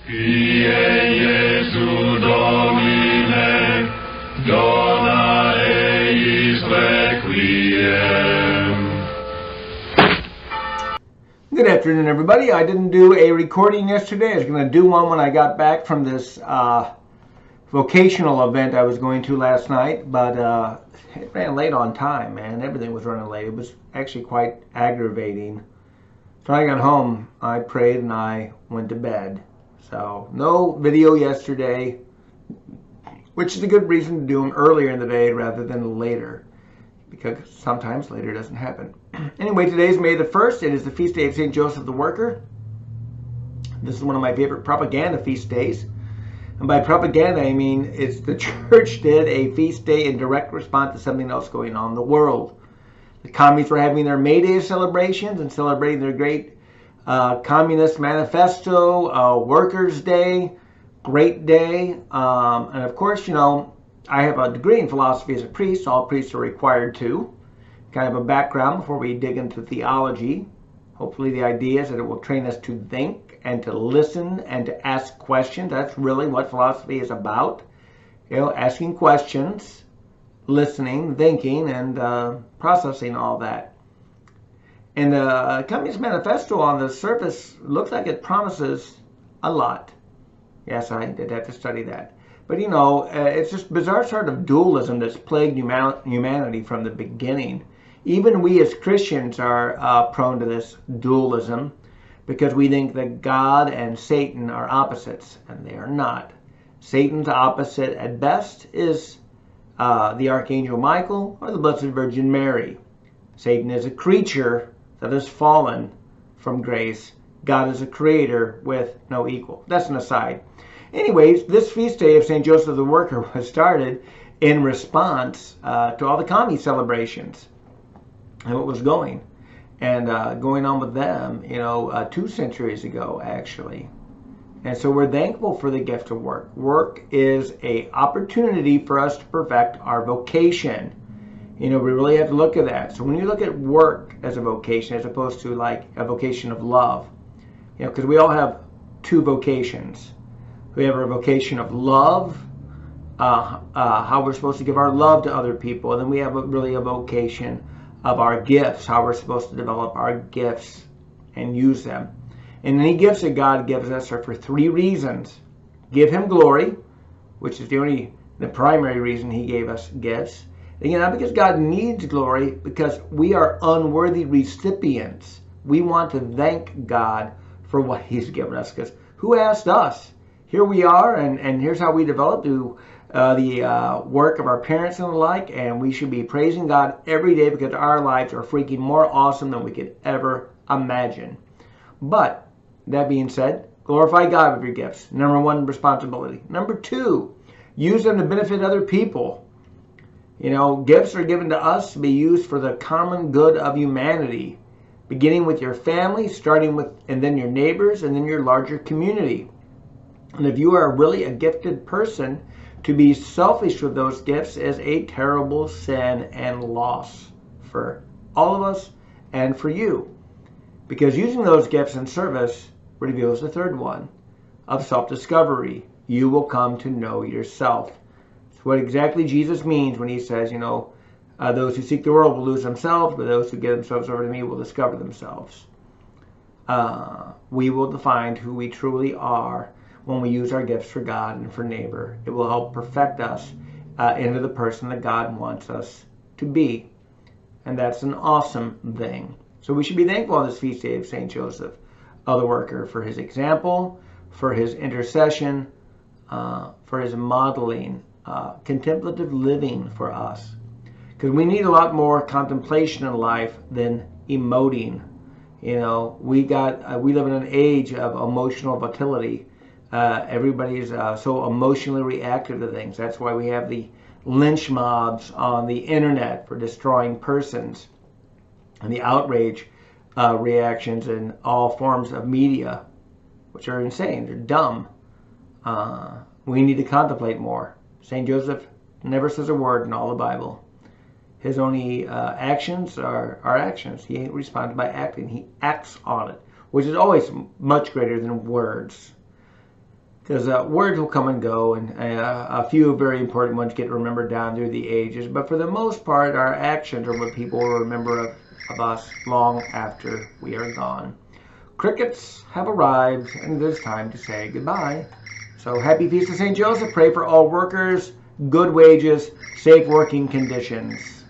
Fiat Jesu Domine, dona eis requiem. Good afternoon, everybody. I didn't do a recording yesterday. I was going to do one when I got back from this vocational event I was going to last night, but it ran late on time, man. Everything was running late. It was actually quite aggravating. So when I got home, I prayed and I went to bed. So no video yesterday, which is a good reason to do them earlier in the day rather than later, because sometimes later doesn't happen. Anyway, today is May the 1st. It is the feast day of St. Joseph the Worker. This is one of my favorite propaganda feast days. And by propaganda, I mean it's the church did a feast day in direct response to something else going on in the world. The communists were having their May Day celebrations and celebrating their great Communist Manifesto, Workers' Day, great day. And of course, you know, I have a degree in philosophy as a priest. All priests are required to. Kind of a background before we dig into theology. Hopefully the idea is that it will train us to think and to listen and to ask questions. That's really what philosophy is about. You know, asking questions, listening, thinking, and processing all that. And the Communist Manifesto on the surface looks like it promises a lot. Yes, I did have to study that. But you know, it's this bizarre sort of dualism that's plagued humanity from the beginning. Even we as Christians are prone to this dualism because we think that God and Satan are opposites, and they are not. Satan's opposite at best is the Archangel Michael or the Blessed Virgin Mary. Satan is a creature that has fallen from grace. God is a creator with no equal. That's an aside. Anyways, this feast day of St. Joseph the Worker was started in response to all the commie celebrations and what was going on with them, you know, 2 centuries ago, actually. And so we're thankful for the gift of work. Work is an opportunity for us to perfect our vocation. You know, we really have to look at that. So when you look at work as a vocation, as opposed to like a vocation of love, you know, because we all have 2 vocations. We have a vocation of love, how we're supposed to give our love to other people. And then we have really a vocation of our gifts, how we're supposed to develop our gifts and use them. And any gifts that God gives us are for 3 reasons. Give Him glory, which is the primary reason He gave us gifts. Again, not because God needs glory, because we are unworthy recipients. We want to thank God for what He's given us, because who asked us? Here we are, and here's how we develop through the work of our parents and the like, and we should be praising God every day because our lives are freaking more awesome than we could ever imagine. But, that being said, glorify God with your gifts. Number 1, responsibility. Number 2, use them to benefit other people. You know, gifts are given to us to be used for the common good of humanity, beginning with your family, starting with, and then your neighbors, and then your larger community. And if you are really a gifted person, to be selfish with those gifts is a terrible sin and loss for all of us and for you. Because using those gifts in service reveals the 3rd one of self-discovery. You will come to know yourself. It's what exactly Jesus means when He says, you know, those who seek the world will lose themselves, but those who give themselves over to Me will discover themselves. We will define who we truly are when we use our gifts for God and for neighbor. It will help perfect us into the person that God wants us to be. And that's an awesome thing. So we should be thankful on this feast day of St. Joseph the Worker for his example, for his intercession, for his modeling, contemplative living for us. Because we need a lot more contemplation in life than emoting. You know, we live in an age of emotional volatility. Everybody's so emotionally reactive to things. That's why we have the lynch mobs on the internet for destroying persons, and the outrage reactions in all forms of media, which are insane. They're dumb. We need to contemplate more. St. Joseph never says a word in all the Bible. His only actions are actions. He responds by acting. He acts on it, which is always much greater than words. because words will come and go, and a few very important ones get remembered down through the ages. But for the most part, our actions are what people will remember of us long after we are gone. Crickets have arrived, and it is time to say goodbye. So happy Feast of St. Joseph. Pray for all workers, good wages, safe working conditions.